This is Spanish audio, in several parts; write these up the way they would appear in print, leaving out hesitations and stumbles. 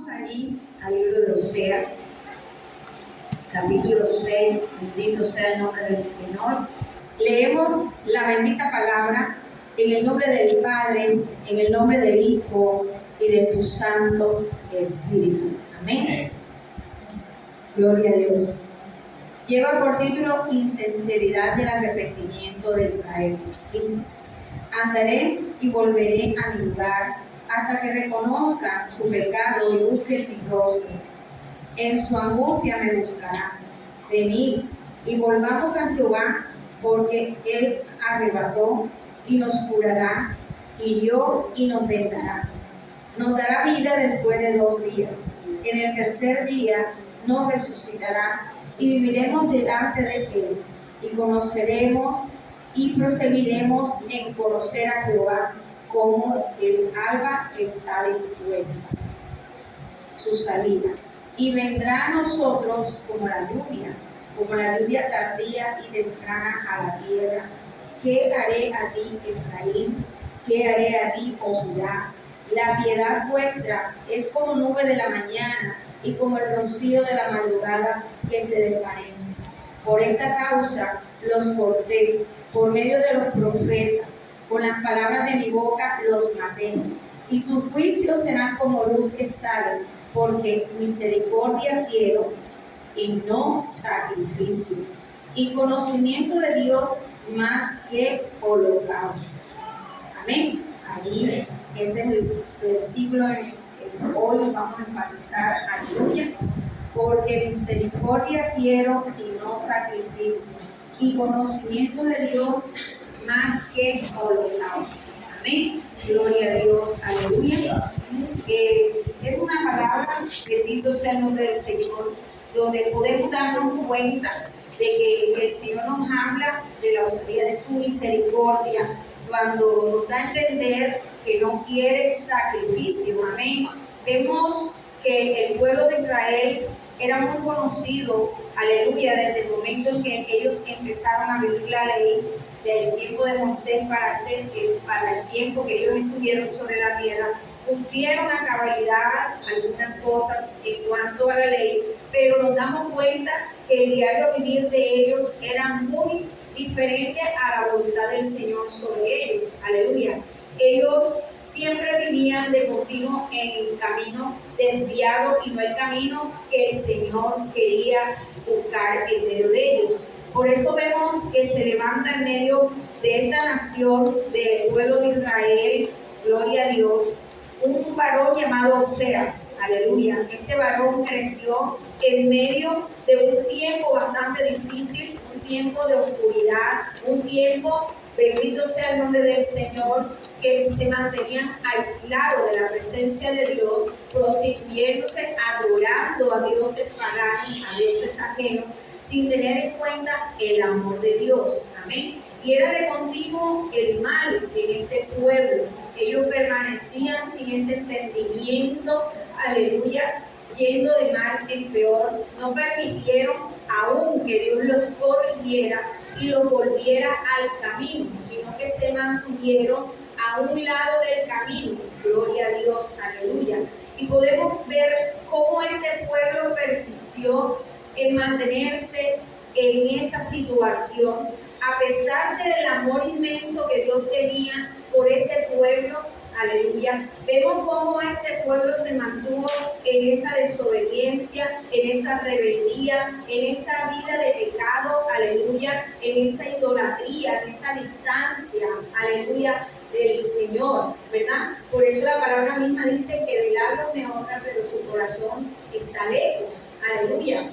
Vamos allí al libro de Oseas, capítulo 6, bendito sea el nombre del Señor. Leemos la bendita palabra en el nombre del Padre, en el nombre del Hijo y de su Santo Espíritu. Amén. Gloria a Dios. Lleva por título Insinceridad del arrepentimiento de Israel. Dice: andaré y volveré a mi lugar hasta que reconozca su pecado y busque mi rostro. En su angustia me buscarán. Venid y volvamos a Jehová, porque Él arrebató y nos curará, hirió y nos vendará. Nos dará vida después de 2 días. En el tercer día nos resucitará y viviremos delante de Él. Y conoceremos y proseguiremos en conocer a Jehová, como el alba está dispuesta su salida. Y vendrá a nosotros como la lluvia tardía y temprana a la tierra. ¿Qué haré a ti, Efraín? ¿Qué haré a ti, oh Judá? La piedad vuestra es como nube de la mañana y como el rocío de la madrugada que se desvanece. Por esta causa los corté por medio de los profetas, con las palabras de mi boca los maté. Y tus juicios serán como luz que sale, porque misericordia quiero y no sacrificio, y conocimiento de Dios más que holocausto. Amén. Allí ese es el versículo en el que hoy vamos a enfatizar. Aleluya. Porque misericordia quiero y no sacrificio, y conocimiento de Dios más que holocausto. Amén. Gloria a Dios. Aleluya. Es una palabra, bendito sea el nombre del Señor, donde podemos darnos cuenta de que el Señor nos habla de la osadía de su misericordia, cuando nos da a entender que no quiere sacrificio. Amén. Vemos que el pueblo de Israel era muy conocido, aleluya, desde el momento en que ellos empezaron a vivir la ley, del tiempo de Moisés para el tiempo que ellos estuvieron sobre la tierra. Cumplieron a cabalidad algunas cosas en cuanto a la ley, pero nos damos cuenta que el diario vivir de ellos era muy diferente a la voluntad del Señor sobre ellos. Aleluya. Ellos siempre vivían de continuo en el camino desviado y no el camino que el Señor quería buscar en medio de ellos. Por eso vemos que se levanta en medio de esta nación, del pueblo de Israel, gloria a Dios, un varón llamado Oseas. Aleluya. Este varón creció en medio de un tiempo bastante difícil, un tiempo de oscuridad, un tiempo, bendito sea el nombre del Señor, que se mantenían aislados de la presencia de Dios, prostituyéndose, adorando a dioses paganos, a dioses ajenos, sin tener en cuenta el amor de Dios. Amén. Y era de continuo el mal en este pueblo. Ellos permanecían sin ese entendimiento, aleluya, yendo de mal en peor. No permitieron aún que Dios los corrigiera y los volviera al camino, sino que se mantuvieron a un lado del camino. Gloria a Dios, aleluya. Y podemos ver cómo este pueblo persistió en mantenerse en esa situación, a pesar del amor inmenso que Dios tenía por este pueblo. Aleluya. Vemos cómo este pueblo se mantuvo en esa desobediencia, en esa rebeldía, en esa vida de pecado, aleluya, en esa idolatría, en esa distancia, aleluya, del Señor, ¿verdad? Por eso la palabra misma dice que de labios me honra, pero su corazón está lejos, aleluya.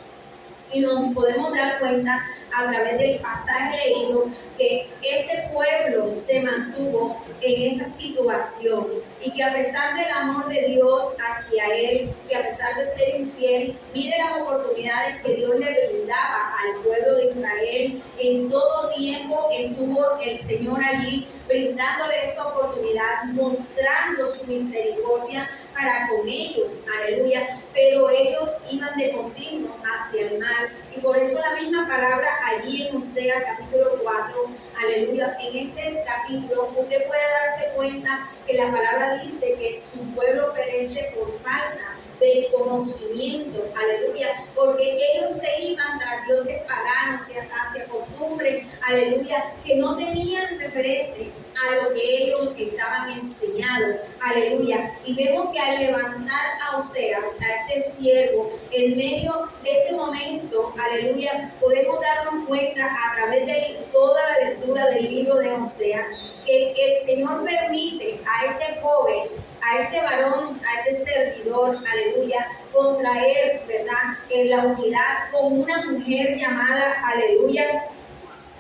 Y nos podemos dar cuenta a través del pasaje leído que este pueblo se mantuvo en esa situación y que a pesar del amor de Dios hacia él, que a pesar de ser infiel, mire las oportunidades que Dios le brindaba al pueblo de Israel. En todo tiempo estuvo el Señor allí brindándole esa oportunidad, mostrando su misericordia para con ellos, aleluya, pero ellos iban de continuo hacia el mal, y por eso la misma palabra allí en Oseas capítulo 4, aleluya, en ese capítulo usted puede darse cuenta que la palabra dice que su pueblo perece por falta de del conocimiento, aleluya, porque ellos se iban tras dioses paganos y hacia costumbres, aleluya, que no tenían referente a lo que ellos estaban enseñados, aleluya. Y vemos que al levantar a Oseas, a este siervo, en medio de este momento, aleluya, podemos darnos cuenta a través de toda la lectura del libro de Oseas, que el Señor permite a este joven, a este varón, a este servidor, aleluya, contraer, ¿verdad?, en la unidad con una mujer llamada, aleluya,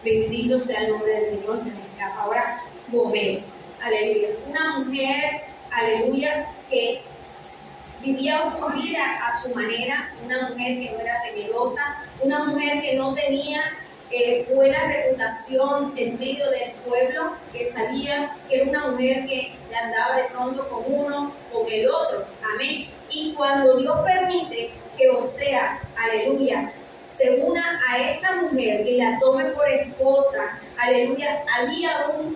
bendito sea el nombre del Señor, se me escapa ahora, Gomer, aleluya, una mujer, aleluya, que vivía su vida a su manera, una mujer que no era temerosa, una mujer que no tenía buena reputación en medio del pueblo, que sabía que era una mujer que andaba de pronto con uno, con el otro, amén. Y cuando Dios permite que Oseas, aleluya, se una a esta mujer y la tome por esposa, aleluya, había un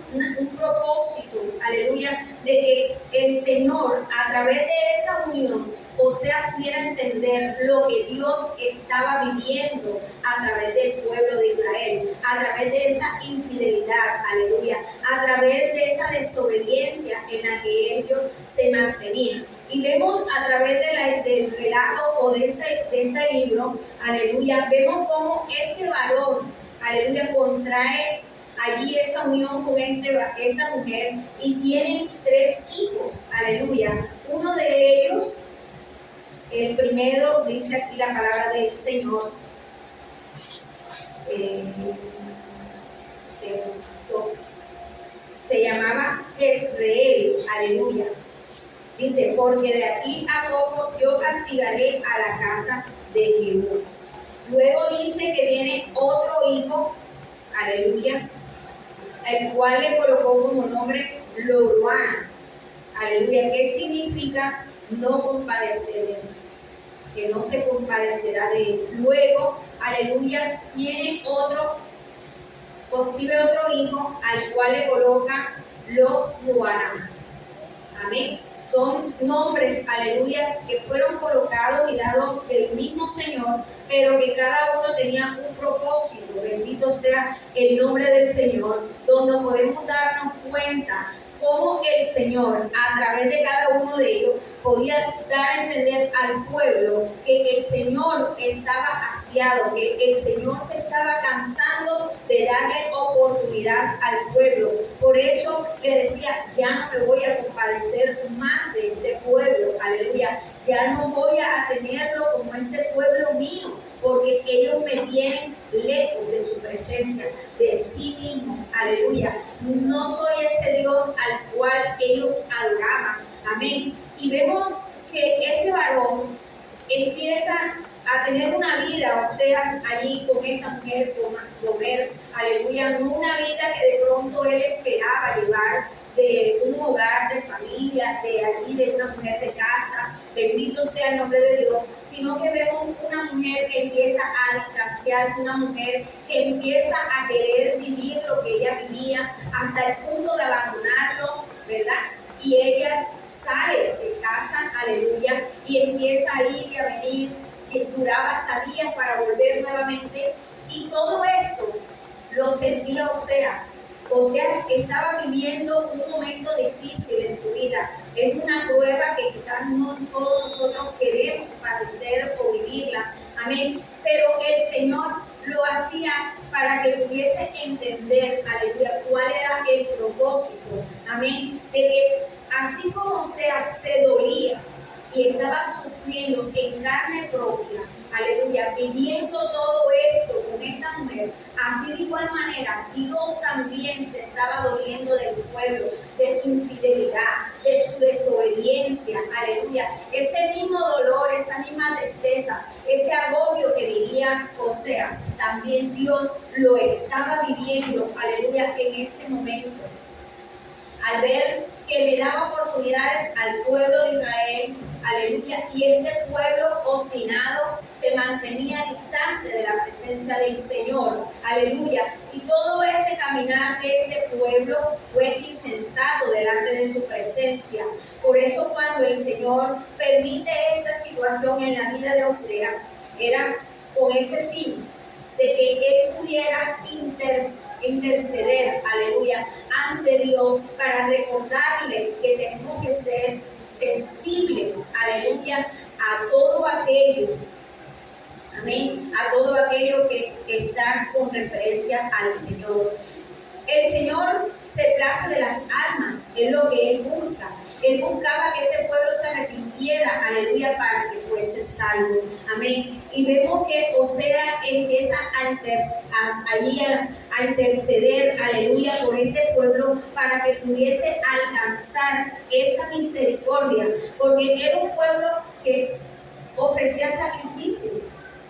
propósito, aleluya, de que el Señor, a través de esa unión, Oseas pudiera entender lo que Dios estaba viviendo a través del pueblo de Israel, a través de esa infidelidad, aleluya, a través de esa desobediencia en la que ellos se mantenían. Y vemos a través del relato o de este libro, aleluya, vemos cómo este varón, aleluya, contrae allí esa unión con esta mujer y tienen 3 hijos, aleluya. Uno de ellos, el primero, dice aquí la palabra del Señor, se llamaba Jezreel, aleluya. Dice, porque de aquí a poco yo castigaré a la casa de Jehú. Luego dice que tiene otro hijo, aleluya, el cual le colocó como nombre Loruán, aleluya, que significa no compadecer, que no se compadecerá de él. Luego, aleluya, tiene concibe otro hijo, al cual le coloca Loruán. Amén. Son nombres, aleluya, que fueron colocados y dados del mismo Señor, pero que cada uno tenía un propósito. Bendito sea el nombre del Señor, donde podemos darnos cuenta cómo el Señor, a través de cada uno de ellos, podía dar a entender al pueblo que el Señor estaba hastiado, que el Señor se estaba cansando de darle oportunidad al pueblo. Por eso le decía, ya no me voy a compadecer más de este pueblo, aleluya, ya no voy a tenerlo como ese pueblo mío, porque ellos me tienen lejos de su presencia, de sí mismo, aleluya. No soy ese Dios al cual ellos adoraban, amén. Y vemos que este varón empieza a tener una vida, Oseas, allí con esta mujer, con Gomer, aleluya, no una vida que de pronto él esperaba llevar de un hogar de familia, de allí, de una mujer de casa, bendito sea el nombre de Dios, sino que vemos una mujer que empieza a distanciarse, una mujer que empieza a querer vivir lo que ella vivía, hasta el punto de abandonarlo, ¿verdad? Y ella sale de casa, aleluya, y empieza a ir y a venir, y duraba hasta días para volver nuevamente, y todo esto lo sentía Oseas. Oseas estaba viviendo un momento difícil en su vida, es una prueba que quizás no todos nosotros queremos padecer o vivirla, amén, pero el Señor lo hacía para que pudiese entender, aleluya, cuál era el propósito, amén, de que así como Oseas se dolía y estaba sufriendo en carne propia, aleluya, viviendo todo esto con esta mujer, así de igual manera Dios también se estaba doliendo del pueblo, de su infidelidad, de su desobediencia, aleluya, ese mismo dolor, esa misma tristeza, ese agobio que vivía Oseas, también Dios lo estaba viviendo, aleluya, en ese momento, al ver que le daba oportunidades al pueblo de Israel, aleluya, y este pueblo obstinado se mantenía distante de la presencia del Señor, aleluya, y todo este caminar de este pueblo fue insensato delante de su presencia, Por eso cuando el Señor permite esta situación en la vida de Osea, era con ese fin de que él pudiera interceder, aleluya, ante Dios para recordarle que tenemos que ser sensibles, aleluya, a todo aquello, amén, a todo aquello que está con referencia al Señor. El Señor se place de las almas, es lo que Él busca. Él buscaba que este pueblo se arrepintiera, aleluya, para que fuese salvo. Amén. Y vemos que Osea empieza a interceder, aleluya, por este pueblo para que pudiese alcanzar esa misericordia. Porque era un pueblo que ofrecía sacrificio.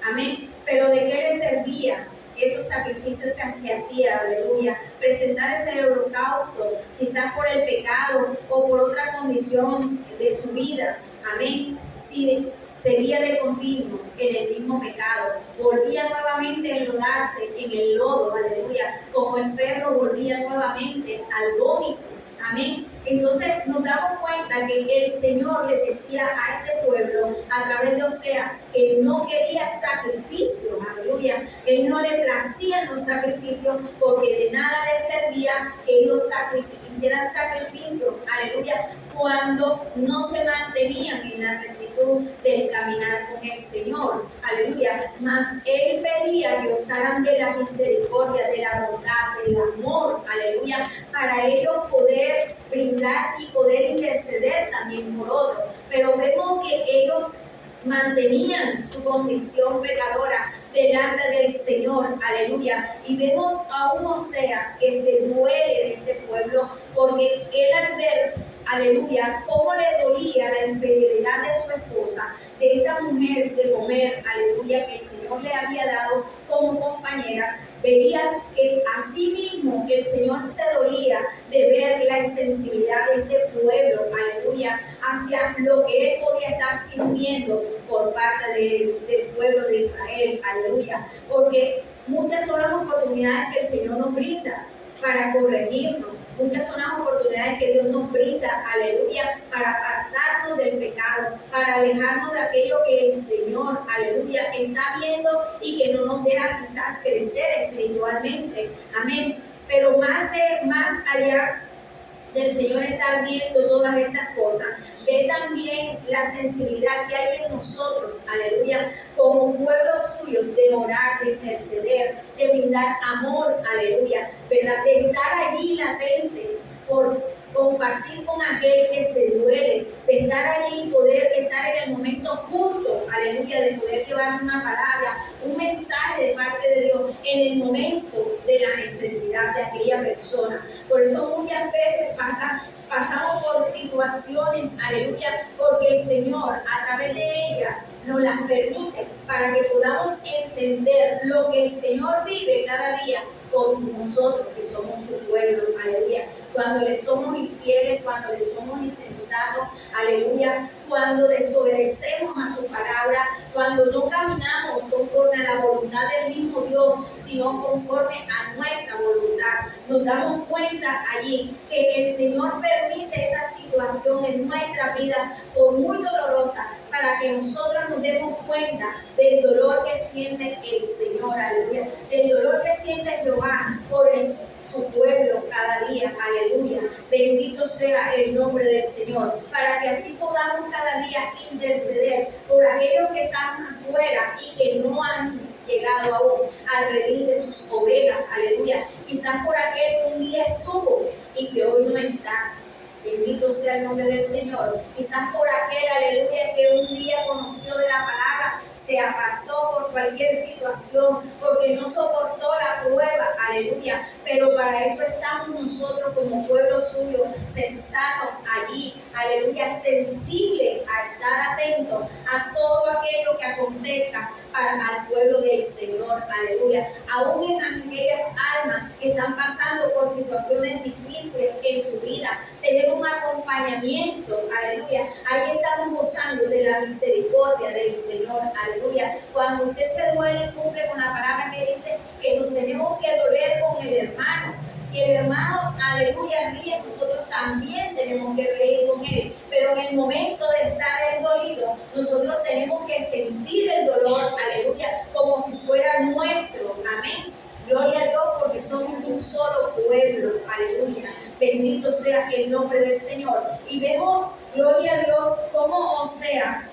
Amén. Pero ¿de qué le servía esos sacrificios que hacía? Aleluya. Presentar ese holocausto, quizás por el pecado o por otra condición de su vida. Amén. Si seguía de continuo en el mismo pecado, volvía nuevamente a enlodarse en el lodo, aleluya, como el perro volvía nuevamente al vómito. Amén. Entonces nos damos cuenta que el Señor le decía a este pueblo a través de Osea que no quería sacrificios, aleluya. Él no le placían los sacrificios porque de nada les servía que ellos hicieran sacrificios, aleluya, cuando no se mantenían en la rectitud del caminar con el Señor, aleluya. Mas Él pedía que usaran de la misericordia, de la bondad, del amor, aleluya, para ellos poder brindar y poder interceder también por otros. Pero vemos que ellos mantenían su condición pecadora delante del Señor, aleluya. Y vemos a un Osea que se duele de este pueblo porque él al ver, aleluya, cómo le dolía la infidelidad de su esposa, de esta mujer de comer, aleluya, que el Señor le había dado como compañera, veía que así mismo el Señor se dolía de ver la insensibilidad de este pueblo, aleluya, hacia lo que él podía estar sintiendo por parte del pueblo de Israel, aleluya, porque muchas son las oportunidades que el Señor nos brinda para corregirnos. Muchas son las oportunidades que Dios nos brinda, aleluya, para apartarnos del pecado, para alejarnos de aquello que el Señor, aleluya, está viendo y que no nos deja quizás crecer espiritualmente. Amén. Pero más allá del Señor estar viendo todas estas cosas, ve también la sensibilidad que hay en nosotros, aleluya, como pueblo suyo, de orar, de interceder, de brindar amor, aleluya, ¿verdad? De estar allí latente por compartir con aquel que se duele, de estar allí y poder estar en el momento justo, aleluya, de poder llevar una palabra, un mensaje de parte de Dios en el momento de la necesidad de aquella persona. Por eso muchas veces pasamos por situaciones, aleluya, porque el Señor a través de ellas nos las permite para que podamos entender lo que el Señor vive cada día con nosotros que somos su pueblo, aleluya. Cuando le somos infieles, cuando le somos insensatos, aleluya, cuando desobedecemos a su palabra, cuando no caminamos conforme a la voluntad del mismo Dios, sino conforme a nuestra voluntad, nos damos cuenta allí que el Señor permite esta situación en nuestra vida por muy dolorosa, para que nosotros nos demos cuenta del dolor que siente el Señor, aleluya, del dolor que siente Jehová por su pueblo cada día, aleluya. Bendito sea el nombre del Señor, para que así podamos cada día interceder por aquellos que están afuera y que no han llegado aún al redil de sus ovejas, aleluya. Quizás por aquel que un día estuvo y que hoy no está. Bendito sea el nombre del Señor. Quizás por aquel, aleluya, que un día conoció de la palabra, se apartó por cualquier situación, porque no soportó la prueba, aleluya. Pero para eso estamos nosotros como pueblo suyo, sensatos allí, aleluya, sensibles a estar atentos a todo aquello que acontezca al pueblo del Señor, aleluya. Aún en aquellas almas que están pasando por situaciones difíciles en su vida, tenemos un acompañamiento, aleluya. Ahí estamos gozando de la misericordia del Señor, aleluya. Cuando usted se duele, cumple con la palabra que dice que nos tenemos que doler con el hermano. Si Si el hermano, aleluya, ríe, nosotros también tenemos que reír con él. Pero en el momento de estar él dolido, nosotros tenemos que sentir el dolor, aleluya, como si fuera nuestro. Amén. Gloria a Dios, porque somos un solo pueblo, aleluya. Bendito sea el nombre del Señor. Y vemos, gloria a Dios, cómo Oseas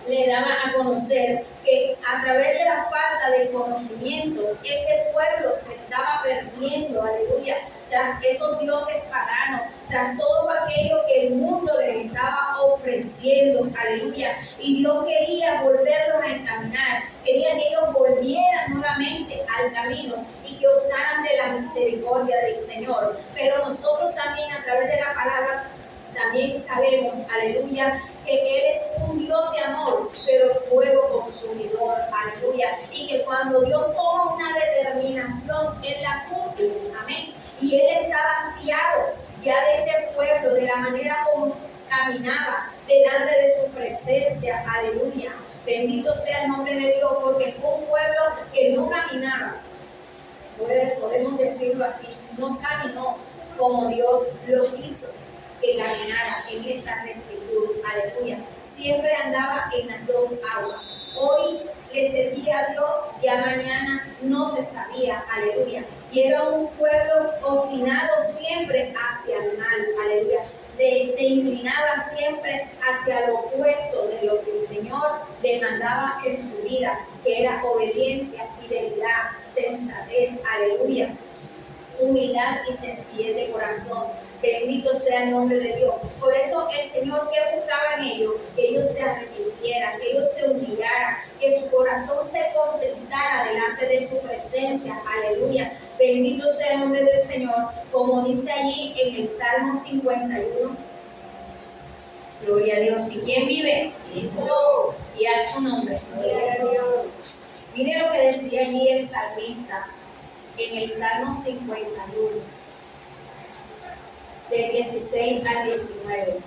le daba a conocer que a través de la falta de conocimiento, este pueblo se estaba perdiendo, aleluya, tras esos dioses paganos, tras todo aquello que el mundo les estaba ofreciendo, aleluya. Y Dios quería volverlos a encaminar, quería que ellos volvieran nuevamente al camino y que usaran de la misericordia del Señor. Pero nosotros también a través de la palabra también sabemos, aleluya, que Él es un Dios de amor, pero fuego consumidor, aleluya. Y que cuando Dios toma una determinación, Él la cumple, amén. Y Él estaba hastiado ya de este pueblo, de la manera como caminaba delante de su presencia, aleluya. Bendito sea el nombre de Dios, porque fue un pueblo que no caminaba, podemos decirlo así, no caminó como Dios lo quiso que caminara en esta rectitud, aleluya. Siempre andaba en las dos aguas. Hoy le servía a Dios, ya mañana no se sabía, aleluya. Y era un pueblo obstinado siempre hacia el mal, aleluya. Se inclinaba siempre hacia lo opuesto de lo que el Señor demandaba en su vida, que era obediencia, fidelidad, sensatez, aleluya, humildad y sencillez de corazón. Bendito sea el nombre de Dios. Por eso el Señor, que buscaba en ellos, que ellos se arrepintieran, que ellos se humillaran, que su corazón se contristara delante de su presencia. Aleluya. Bendito sea el nombre del Señor, como dice allí en el Salmo 51. Gloria a Dios. ¿Y quién vive? Cristo. Y a su nombre. Gloria a Dios. Mire lo que decía allí el salmista en el Salmo 51. Del 16 al 19.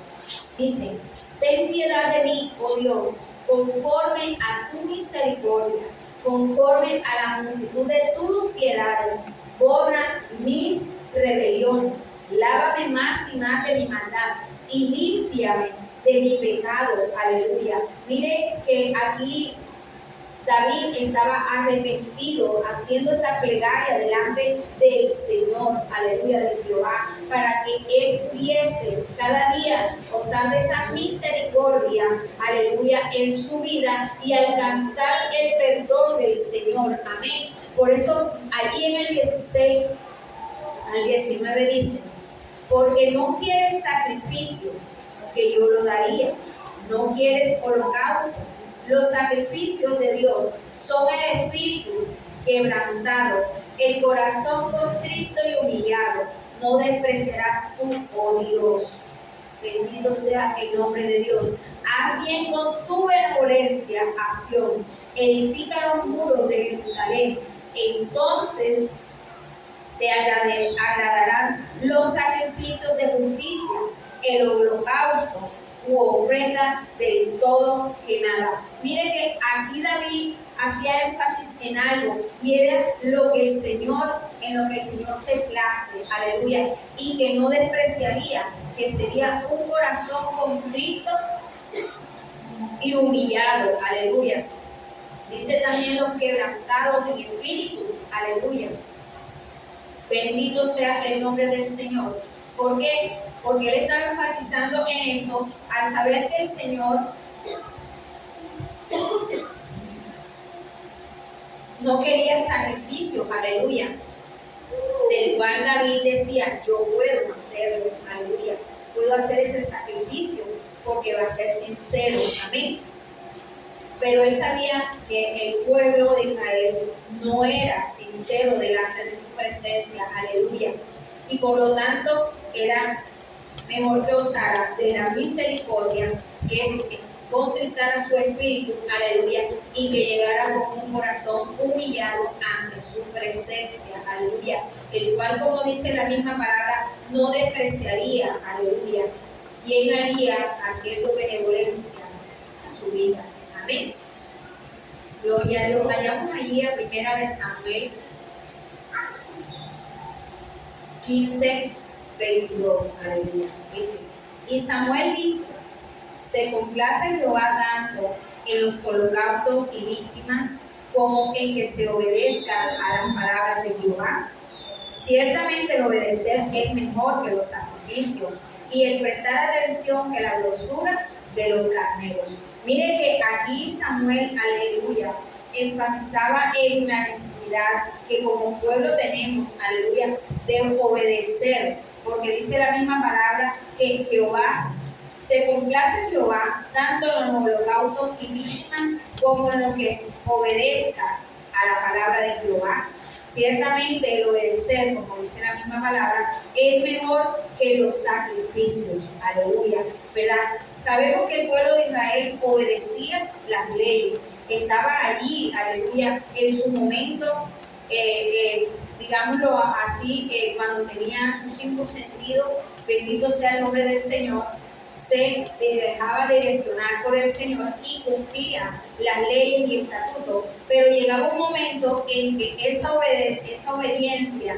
Dice: ten piedad de mí, oh Dios, conforme a tu misericordia, conforme a la multitud de tus piedades. Borra mis rebeliones, lávame más y más de mi maldad y límpiame de mi pecado. Aleluya. Mire que aquí David estaba arrepentido, haciendo esta plegaria delante del Señor, aleluya, de Jehová, para que Él pudiese cada día gozar de esa misericordia, aleluya, en su vida y alcanzar el perdón del Señor, amén. Por eso allí en el 16 al 19 dice: porque no quieres sacrificio, que yo lo daría, no quieres holocausto. Los sacrificios de Dios son el espíritu quebrantado, el corazón contrito y humillado. No despreciarás tú, oh Dios. Bendito sea el nombre de Dios. Haz bien con tu benevolencia a Sión. Edifica los muros de Jerusalén. Entonces te agradarán los sacrificios de justicia, el holocausto u ofrenda del todo que nada. Mire que aquí David hacía énfasis en algo, y era lo que el Señor, en lo que el Señor se place, aleluya, y que no despreciaría, que sería un corazón contrito y humillado, aleluya. Dice también los quebrantados en espíritu, aleluya. Bendito sea el nombre del Señor. ¿Por qué? Porque él estaba enfatizando en esto al saber que el Señor no quería sacrificios, aleluya, del cual David decía: yo puedo hacerlos, aleluya, puedo hacer ese sacrificio porque va a ser sincero, amén. Pero él sabía que el pueblo de Israel no era sincero delante de su presencia, aleluya, y por lo tanto era mejor que osara de la misericordia, que es contristar a su espíritu, aleluya, y que llegara con un corazón humillado ante su presencia, aleluya, el cual, como dice la misma palabra, no despreciaría, aleluya, y él haría haciendo benevolencias a su vida, amén. Gloria a Dios. Vayamos allí a 1 Samuel 15:22, aleluya. Dice, y Samuel dijo, se complace Jehová tanto en los holocaustos y víctimas como en que se obedezca a las palabras de Jehová. Ciertamente el obedecer es mejor que los sacrificios y el prestar atención que la grosura de los carneros. Mire que aquí Samuel, aleluya, enfatizaba en la necesidad que como pueblo tenemos, aleluya, de obedecer, porque dice la misma palabra que Jehová, se complace Jehová tanto en los holocaustos y víctimas como en lo que obedezca a la palabra de Jehová. Ciertamente el obedecer, como dice la misma palabra, es mejor que los sacrificios. Aleluya, ¿verdad? Sabemos que el pueblo de Israel obedecía las leyes, estaba allí, aleluya, en su momento, digámoslo así, cuando tenía sus 5 sentidos, bendito sea el nombre del Señor, se dejaba direccionar por el Señor y cumplía las leyes y estatutos, pero llegaba un momento en que esa obediencia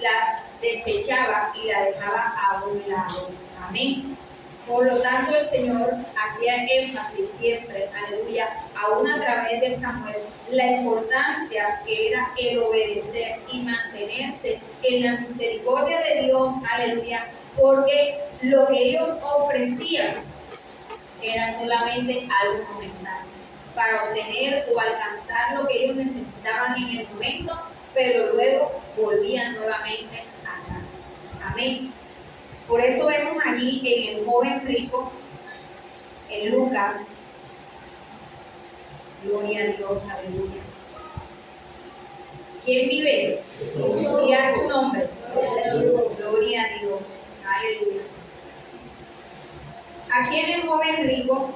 la desechaba y la dejaba a un lado. Amén. Por lo tanto, el Señor hacía énfasis siempre, aleluya, aún a través de Samuel, la importancia que era el obedecer y mantenerse en la misericordia de Dios, aleluya, porque lo que ellos ofrecían era solamente algo momentáneo, para obtener o alcanzar lo que ellos necesitaban en el momento, pero luego volvían nuevamente atrás. Amén. Por eso vemos allí en el joven rico, en Lucas, gloria a Dios, aleluya. ¿Quién vive? Y a su nombre. Gloria a Dios, aleluya. Aquí en el joven rico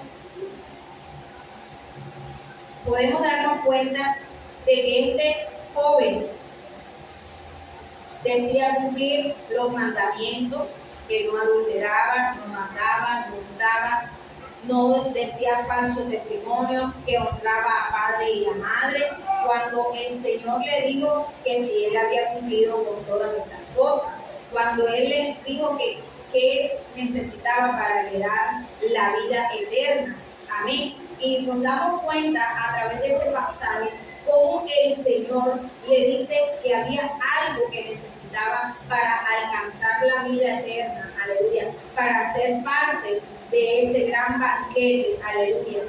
podemos darnos cuenta de que este joven decía cumplir los mandamientos, que no adulteraba, no mataba, no hurtaba, no decía falso testimonio, que honraba a padre y a madre, cuando el Señor le dijo que si él había cumplido con todas esas cosas, cuando él le dijo que necesitaba para heredar la vida eterna. Amén. Y nos damos cuenta a través de este pasaje cómo el Señor le dice que había algo que necesitaba para alcanzar la vida eterna, aleluya, para ser parte de ese gran banquete, aleluya.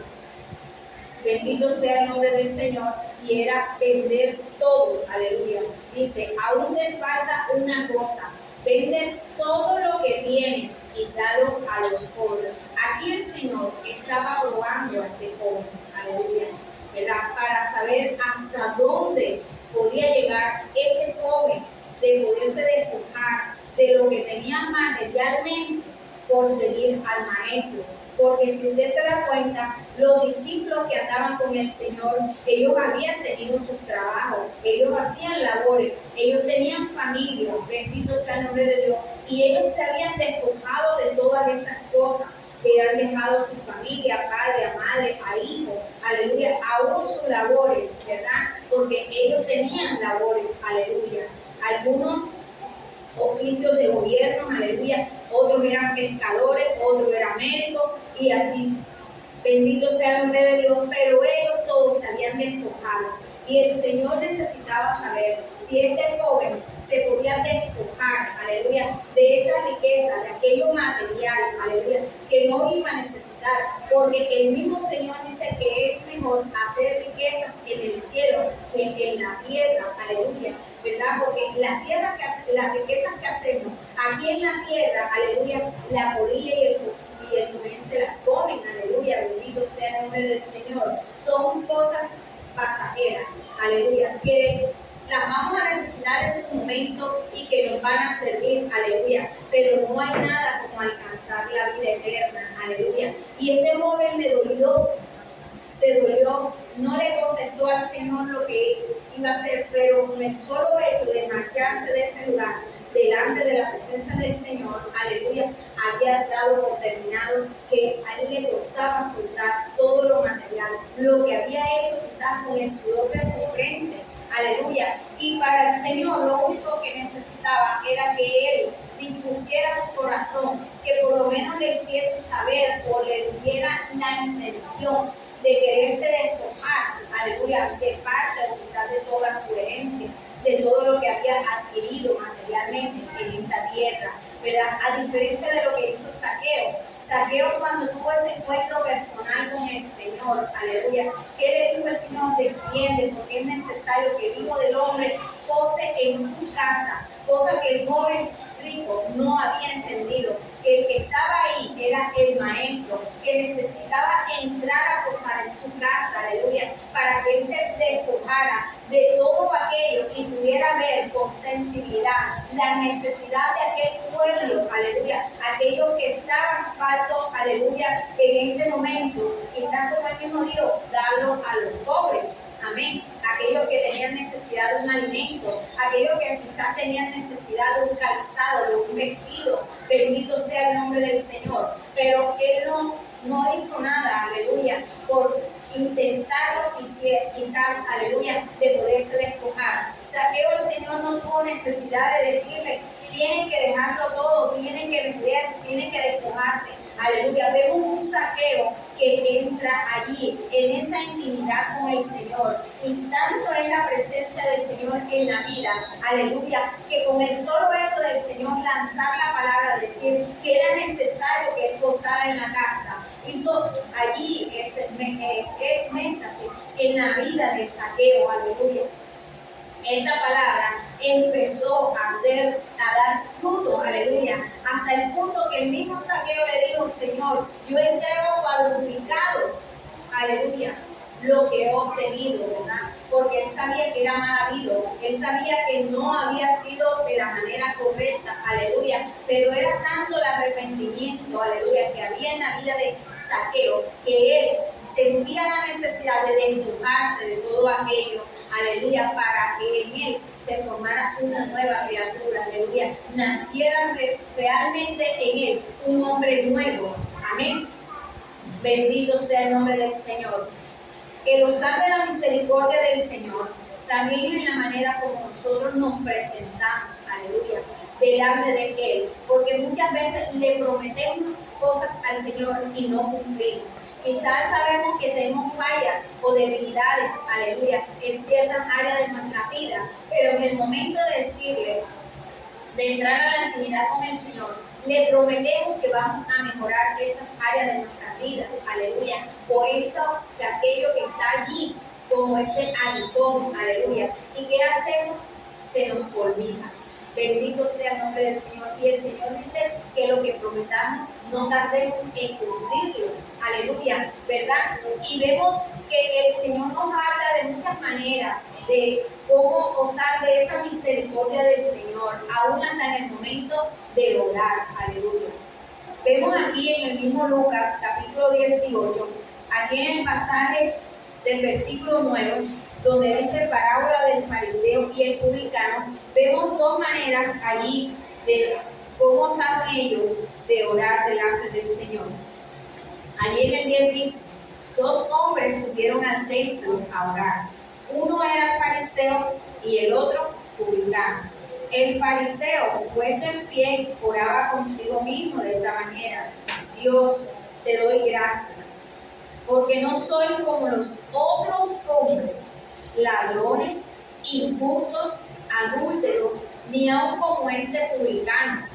Bendito sea el nombre del Señor, y era vender todo, aleluya. Dice, aún te falta una cosa, vende todo lo que tienes y dalo a los pobres. Aquí el Señor estaba probando a este joven, aleluya, ¿verdad? Para saber hasta dónde podía llegar este joven de poderse despojar de lo que tenía materialmente por seguir al maestro. Porque si usted se da cuenta, los discípulos que andaban con el Señor, ellos habían tenido sus trabajos, ellos hacían labores, ellos tenían familia, bendito sea el nombre de Dios, y ellos se habían despojado de todas esas cosas, que han dejado su familia, padre, a madre, a hijo, aleluya, aún sus labores, ¿verdad? Porque ellos tenían labores, aleluya. Algunos oficios de gobierno, aleluya, otros eran pescadores, otros eran médicos, y así, bendito sea el nombre de Dios, pero ellos todos se habían despojado. Y el Señor necesitaba saber si este joven se podía despojar, aleluya, de esa riqueza, de aquello material, aleluya, que no iba a necesitar, porque el mismo Señor dice que es mejor hacer riquezas en el cielo que en la tierra, aleluya, ¿verdad? Porque las riquezas que hacemos aquí en la tierra, aleluya, la polilla y el purén se las comen, aleluya, bendito sea el nombre del Señor. Son cosas pasajeras, aleluya, que las vamos a necesitar en su momento y que nos van a servir, aleluya, pero no hay nada como alcanzar la vida eterna, aleluya. Y este joven se dolió, no le contestó al Señor lo que iba a hacer, pero con el solo hecho de marcharse de ese lugar, delante de la presencia del Señor, aleluya, había dado por terminado que a él le costaba soltar todo lo material, lo que había hecho quizás con el sudor de su frente, aleluya. Y para el Señor lo único que necesitaba era que Él dispusiera su corazón, que por lo menos le hiciese saber o le diera la intención de quererse despojar, aleluya, de parte o quizás de toda su herencia, de todo lo que había adquirido materialmente en esta tierra, ¿verdad? A diferencia de lo que hizo Zaqueo. Zaqueo, cuando tuvo ese encuentro personal con el Señor, aleluya, ¿qué le dijo el Señor? Desciende, porque es necesario que el Hijo del Hombre pose en tu casa, cosa que el joven rico no había entendido, que el que estaba ahí era el maestro, que necesitaba entrar a posar en su casa, aleluya, para que él se despojara de todo aquello y pudiera ver con sensibilidad la necesidad de aquel pueblo, aleluya, aquellos que estaban faltos, aleluya, en ese momento, quizás como el mismo Dios, darlo a los pobres, amén. Aquellos que tenían necesidad de un alimento, aquellos que quizás tenían necesidad de un calzado, de un vestido, bendito sea el nombre del Señor. Pero Él no hizo nada, aleluya, por intentarlo quizás, aleluya, de poderse despojar. Zaqueo, el Señor no tuvo necesidad de decirle, tienen que dejarlo todo, tienen que vender, tienen que despojarte. Aleluya, vemos un Zaqueo que entra allí en esa intimidad con el Señor, y tanto es la presencia del Señor en la vida, aleluya, que con el solo hecho del Señor lanzar la palabra, decir que era necesario que él posara en la casa, hizo allí ese éxtasis en la vida de Zaqueo, aleluya. Esta palabra empezó a dar fruto, aleluya, hasta el punto que el mismo Zaqueo le dijo, Señor, yo entrego cuadruplicado, aleluya, lo que he obtenido, ¿verdad? Porque él sabía que era mal habido, él sabía que no había sido de la manera correcta, aleluya, pero era tanto el arrepentimiento, aleluya, que había en la vida de Zaqueo, que él sentía la necesidad de despojarse de todo aquello, aleluya, para que en él se formara una nueva criatura, aleluya, naciera realmente en él un hombre nuevo, amén. Bendito sea el nombre del Señor. Que gozar de la misericordia del Señor también en la manera como nosotros nos presentamos, aleluya, delante de Él, porque muchas veces le prometemos cosas al Señor y no cumplimos. Quizás sabemos que tenemos fallas o debilidades, aleluya, en ciertas áreas de nuestra vida, pero en el momento de decirle, de entrar a la intimidad con el Señor, le prometemos que vamos a mejorar esas áreas de nuestra vida, aleluya, o eso, que aquello que está allí, como ese halcón, aleluya. ¿Y qué hacemos? Se nos olvida. Bendito sea el nombre del Señor. Y el Señor dice que lo que prometamos no tardemos en cumplirlo, aleluya, ¿verdad? Y vemos que el Señor nos habla de muchas maneras de cómo gozar de esa misericordia del Señor, aún hasta en el momento de orar, aleluya. Vemos aquí en el mismo Lucas, capítulo 18, aquí en el pasaje del versículo 9, donde dice parábola del fariseo y el publicano, vemos dos maneras allí de cómo saben ellos de orar delante del Señor. Allí en el 10 dice, dos hombres subieron al templo a orar. Uno era fariseo y el otro publicano. El fariseo, puesto en pie, oraba consigo mismo de esta manera: Dios, te doy gracias, porque no soy como los otros hombres, ladrones, injustos, adúlteros, ni aun como este publicano.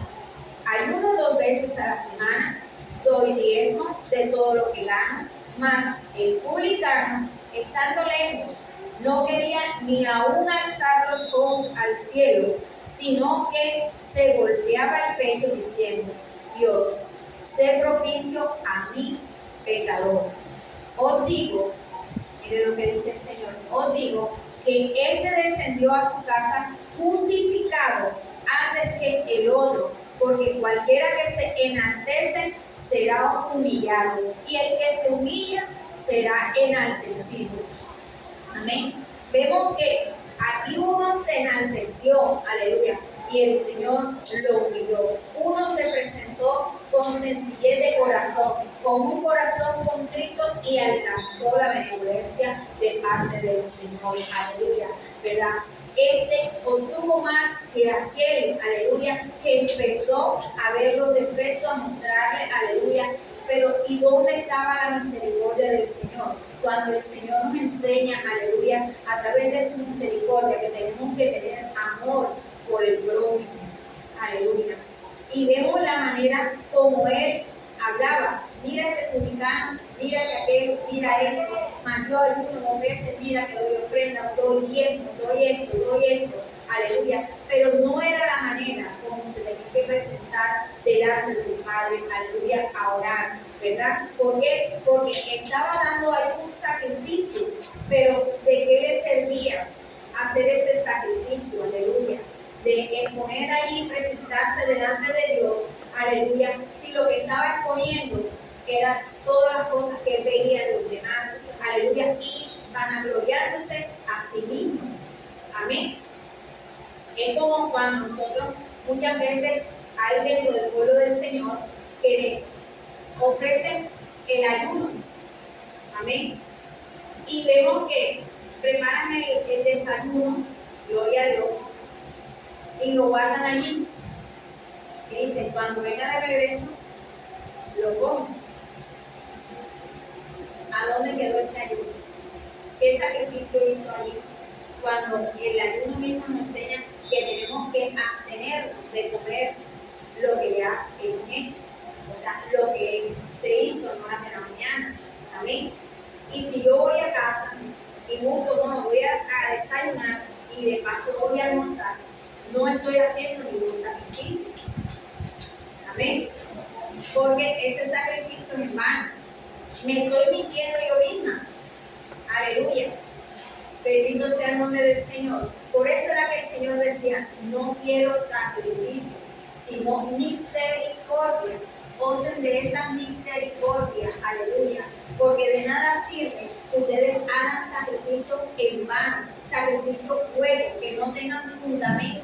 Ayuno 2 veces a la semana, doy diezmo de todo lo que gano, mas el publicano, estando lejos, no quería ni aún alzar los ojos al cielo, sino que se golpeaba el pecho diciendo: Dios, sé propicio a mí, pecador. Os digo, mire lo que dice el Señor, os digo que este descendió a su casa justificado antes que el otro, porque cualquiera que se enaltece será humillado, y el que se humilla será enaltecido. Amén. Vemos que aquí uno se enalteció, aleluya, y el Señor lo humilló. Uno se presentó con sencillez de corazón, con un corazón contrito y alcanzó la benevolencia de parte del Señor. Aleluya, ¿verdad? Este obtuvo más que aquel, aleluya, que empezó a ver los defectos, a mostrarle, aleluya. Pero ¿y dónde estaba la misericordia del Señor? Cuando el Señor nos enseña, aleluya, a través de su misericordia, que tenemos que tener amor por el prójimo, aleluya. Y vemos la manera como Él hablaba. Mira este publicano, mira que aquel, mira esto, mas yo ayuno 2 veces, mira que doy ofrenda, doy diezmo, doy esto, aleluya. Pero no era la manera como se tenía que presentar delante del Padre, aleluya, a orar, ¿verdad? ¿Por qué? Porque estaba dando ahí un sacrificio, pero ¿de qué le servía hacer ese sacrificio? Aleluya. De exponer allí, presentarse delante de Dios, aleluya, si lo que estaba exponiendo eran todas las cosas que él veía de los demás, aleluya, y vanagloriándose a sí mismo. Amén. Es como cuando nosotros muchas veces hay dentro del pueblo del Señor que les ofrecen el ayuno. Amén. Y vemos que preparan el desayuno, gloria a Dios, y lo guardan allí. Y dicen, cuando venga de regreso, lo como. ¿A dónde quedó ese ayuno? ¿Qué sacrificio hizo allí? Cuando el ayuno mismo nos enseña que tenemos que abstener de comer lo que ya hemos hecho. O sea, lo que se hizo en horas de la mañana. Amén. Y si yo voy a casa y busco, no, voy a desayunar y de paso voy a almorzar, no estoy haciendo ningún sacrificio. Amén. Porque ese sacrificio es en vano. Me estoy mintiendo yo misma. Aleluya. Bendito sea el nombre del Señor. Por eso era que el Señor decía, no quiero sacrificio, sino misericordia. Gocen de esa misericordia. Aleluya. Porque de nada sirve que ustedes hagan sacrificios en vano, sacrificios buenos, que no tengan fundamento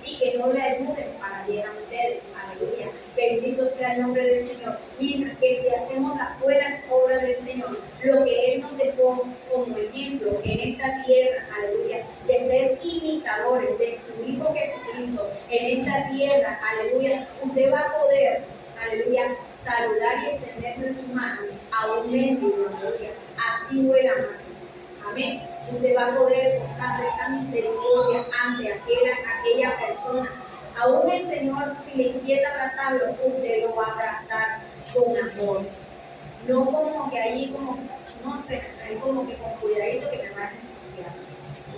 y que no le ayuden para bien a ustedes. Aleluya. Bendito sea el nombre del Señor. Mientras que si hacemos las buenas obras del Señor, lo que Él nos dejó como ejemplo en esta tierra, aleluya, de ser imitadores de su Hijo Jesucristo en esta tierra, aleluya, usted va a poder, aleluya, saludar y extenderle su mano a un mendigo, aleluya, así buena mano. Amén. Usted va a poder gozar de esa misericordia ante aquella persona. Aún el Señor, si le inquieta abrazarlo, usted lo va a abrazar con amor. No como que allí, como que con cuidadito que me va a ensuciar.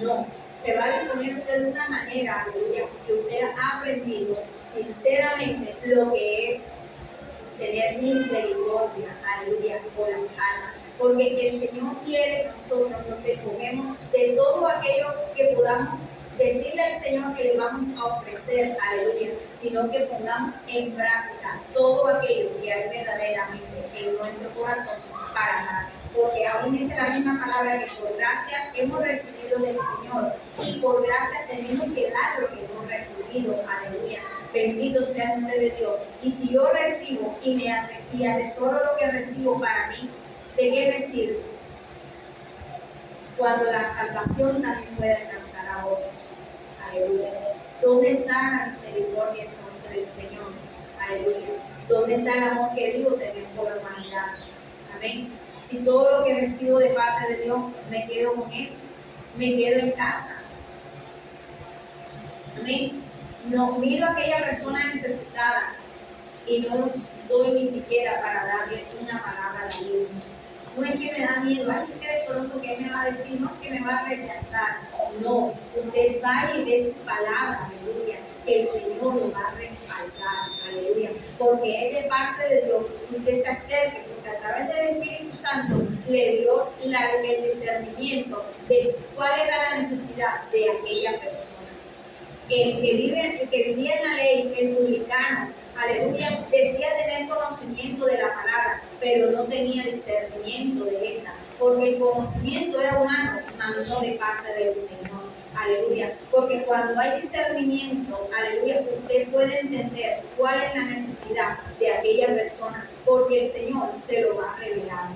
No, se va a disponer usted de una manera, aleluya, que usted ha aprendido sinceramente lo que es tener misericordia, aleluya, por las almas. Porque el Señor quiere que nosotros nos despojemos de todo aquello que podamos decirle al Señor que le vamos a ofrecer, aleluya, sino que pongamos en práctica todo aquello que hay verdaderamente en nuestro corazón para dar. Porque aún dice la misma palabra que por gracia hemos recibido del Señor y por gracia tenemos que dar lo que hemos recibido, aleluya. Bendito sea el nombre de Dios. Y si yo recibo y atesoro lo que recibo para mí, ¿de qué me sirve? Cuando la salvación también puede alcanzar a otros. Aleluya. ¿Dónde está la misericordia entonces del Señor? Aleluya. ¿Dónde está el amor que digo tener por la humanidad? Amén. Si todo lo que recibo de parte de Dios me quedo con Él, me quedo en casa. Amén. No miro a aquella persona necesitada y no doy ni siquiera para darle una palabra de Dios. No es que me da miedo, ay, que de pronto que me va a decir, no es que me va a rechazar. No, usted vaya y dé su palabra, aleluya, que el Señor lo va a respaldar, aleluya, porque es de parte de Dios que usted se acerque, porque a través del Espíritu Santo le dio el discernimiento de cuál era la necesidad de aquella persona. El que vivía en la ley, el publicano, aleluya, decía tener conocimiento de la palabra, pero no tenía discernimiento de esta, porque el conocimiento era humano, mas no de parte del Señor. aleluya, porque cuando hay discernimiento, aleluya, usted puede entender cuál es la necesidad de aquella persona, porque el Señor se lo va a revelar,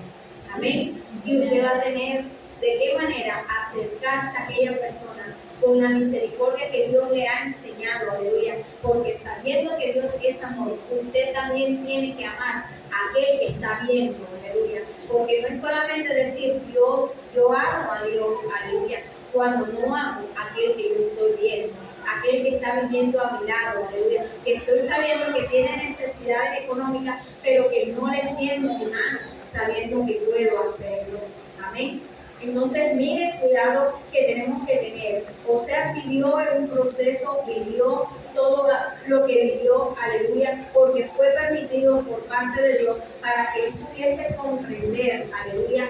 amén, y usted va a tener de qué manera acercarse a aquella persona con la misericordia que Dios le ha enseñado, aleluya, porque sabiendo que Dios es amor, usted también tiene que amar a aquel que está viendo, aleluya, porque no es solamente decir Dios, yo amo a Dios, aleluya, cuando no amo a aquel que yo estoy viendo, aquel que está viviendo a mi lado, aleluya, que estoy sabiendo que tiene necesidades económicas, pero que no le entiendo mi mano, sabiendo que puedo hacerlo, amén. Entonces, mire, cuidado que tenemos que tener. O sea, vivió en un proceso, vivió todo lo que vivió, aleluya, porque fue permitido por parte de Dios para que él pudiese comprender, aleluya,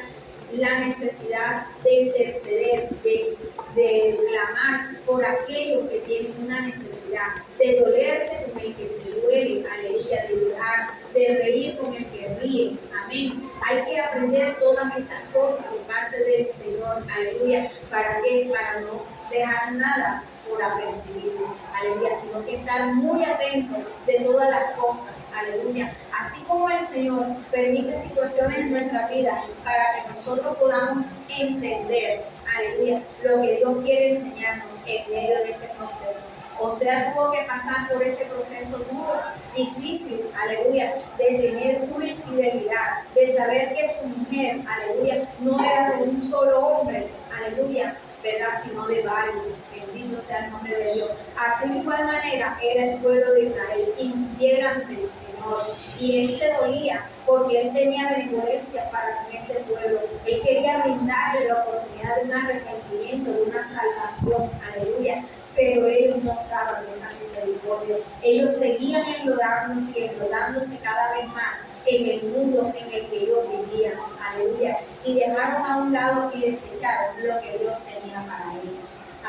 la necesidad de interceder, de clamar por aquellos que tienen una necesidad, de dolerse con el que se duele, aleluya, de llorar, de reír con el que ríe, amén. Hay que aprender todas estas cosas de parte del Señor, aleluya, ¿para qué? Para no dejar nada por apercibido, aleluya, sino que estar muy atentos de todas las cosas, aleluya. Así como el Señor permite situaciones en nuestra vida para que nosotros podamos entender, aleluya, lo que Dios quiere enseñarnos en medio de ese proceso. O sea, tuvo que pasar por ese proceso duro, difícil, aleluya, de tener una infidelidad, de saber que su mujer, aleluya, no era de un solo hombre, aleluya, ¿verdad? Sino de varios. Bendito sea el nombre de Dios. Así de igual manera era el pueblo de Israel, infiel ante el Señor. Y él se dolía porque él tenía benevolencia para con este pueblo. Él quería brindarle la oportunidad de un arrepentimiento, de una salvación, aleluya. Pero ellos no usaban esa misericordia. Ellos seguían enlodándose y enlodándose cada vez más en el mundo en el que ellos vivían, aleluya, y dejaron a un lado y desecharon lo que Dios tenía para ellos,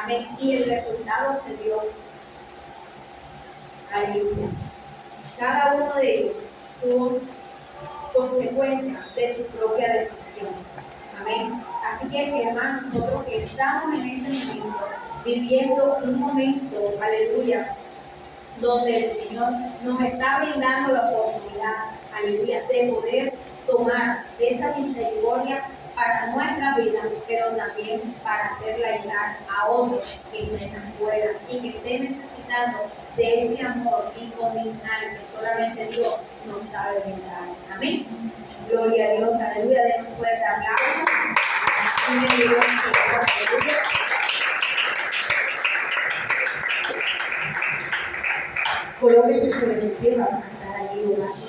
amén, y el resultado se dio, aleluya, cada uno de ellos tuvo consecuencias de su propia decisión, amén. Así que hermanos, nosotros que estamos en este momento viviendo un momento, aleluya, donde el Señor nos está brindando la oportunidad, aleluya, de poder tomar esa misericordia para nuestra vida, pero también para hacerla llegar a otros que estén afuera y que estén necesitando de ese amor incondicional que solamente Dios nos sabe brindar. Amén. Gloria a Dios, aleluya, de un fuerte aplauso. Aleluya. Colóquese sobre sus pies, vamos a estar allí orando.